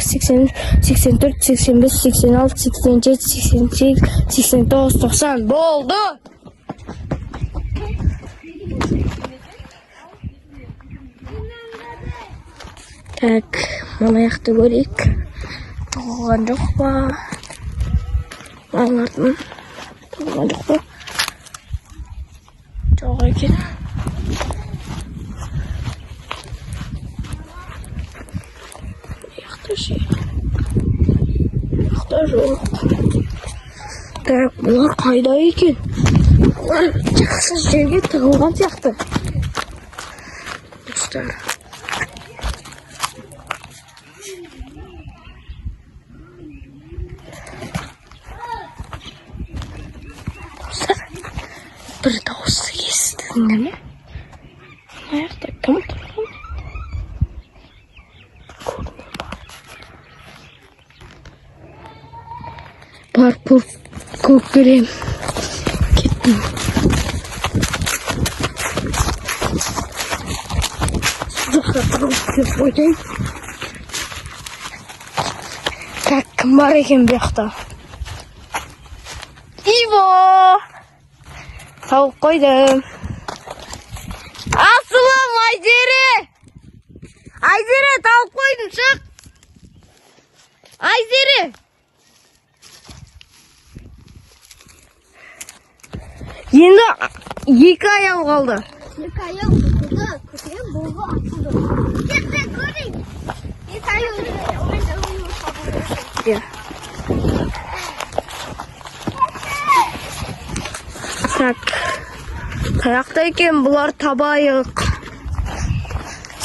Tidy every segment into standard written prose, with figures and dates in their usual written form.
82, 83, 85, 86, 87, 88, 89, 90. Болды. Так, мына жақты көрейік. Тығылған жоқ па? Аңғардым. Тығылған жоқ па? Жоқ екен. Жақта жоқ. Так, бұлар қайда екен? Бұлар жақсы жерге тығылған сияқты. Достар. Bir dауысты естідіңдер ме? Мына жақта кім тұрған? Бар көк келем. Кеттім. Жақта тұрып кеп қойдым. Так, кім бар екен бұл жақта? Иво! Тауып қойдым. Асылым, Айзере! Айзере, тауып қойдым, шық! Айзере! Енді екі аял қалды. Екі аял бұлды, көтерем бұлғы атылды. Кетті, көрейін. Екі аял Ja. Так. Қаяқта екен бұлар табайық.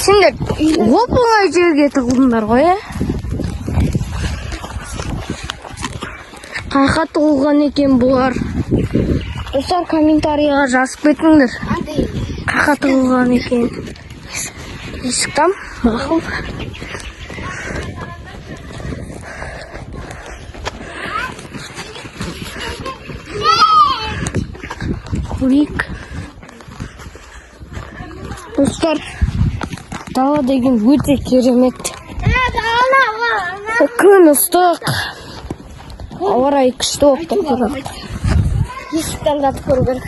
Сендер оп-оңай жерге тығылдыңдар ғой, Қайқа тығылған екен бұлар. Достар, комментарияға жазып кетіңдер. Қайқа тығылған екен. Есіктен мақұл. Көрейік. Достар, дала деген өте керемет. Күн ыстық. Ауа райы күшті болып тұр. Есіктен заты көру керек.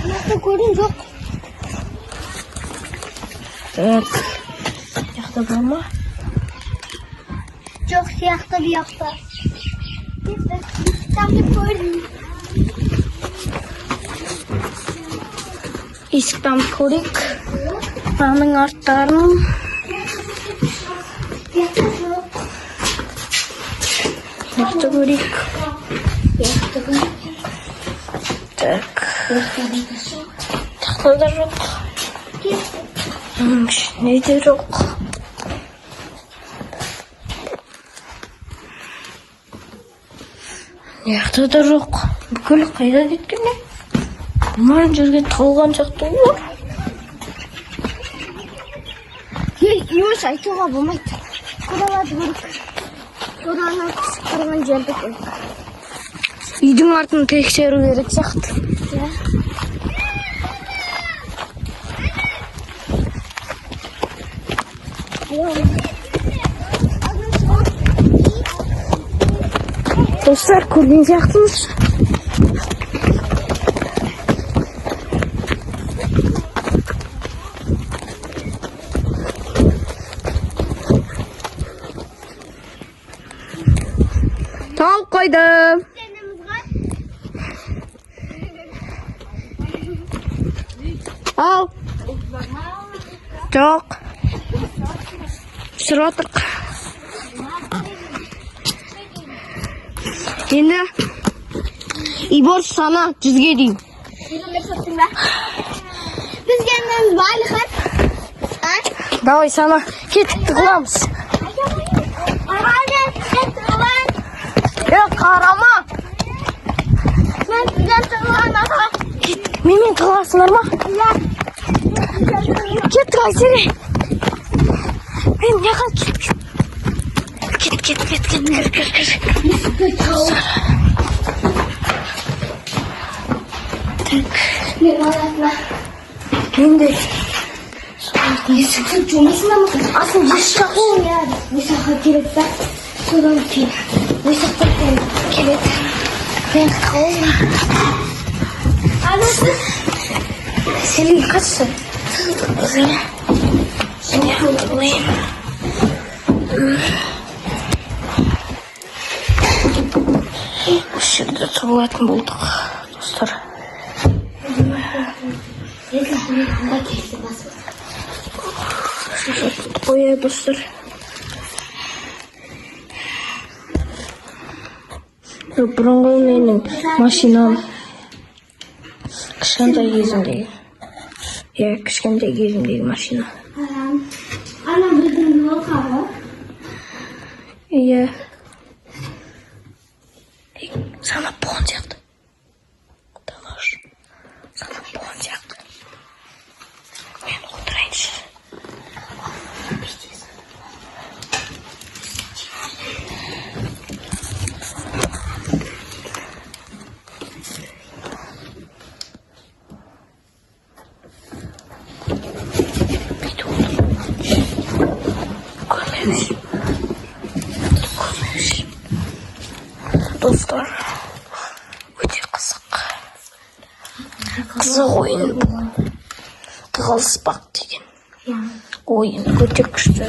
Нақты көрдім жоқ. Так. Яқта бар ма? Жоқ, сияқты бұяқта. Есіктен деп көрдім. Есіктен көрейік. Мынаның арттарын. Яқты көрейік. Так. Тақта да жоқ. Ішінде де жоқ. Яқта да жоқ. Бүкіл қайда кеткен не? Бұлар жерге тығылған сияқты олар. Еміс айтуға болмайды. Құралады көрік. Құраланы қырған жерді көрік. Үйдің артын тексеру керек сияқты. Dostlar көрген сияқтымыз. Таң қойдым. Ал. Жоқ. Түсір отырқ. Енді Ибор сана 100-ге дейін. Biz kendimiz bağlı kat. Давай сана. Кетіп тығыламыз. Hadi sen tırılan. Қарама. Ben sizden tırılan. Менімен тығыласыңдар ма? Кет, Айсере. Мен не қал кет. Кет. Мен де Есікті жұмысына ма? Асыл есік қойын. Есікқа келеді да. Содан кейін. Есікті келеді. Мен қойын. Анасы. Селин қашсы. Сені қойын. Осы жерде тұрылатын болдық, достар. Қоя, достар. Бұрынғы менің машинам. Кішкентай кезімдегі машина. Ана біздің жол қабы. Иә. Sana puan yaktı. Dalaş. Sana puan yaktı. Ben oturayım şimdi. Dostlar, өте қызық ойын бұл. Тығылыспақ деген ойын өте күшті.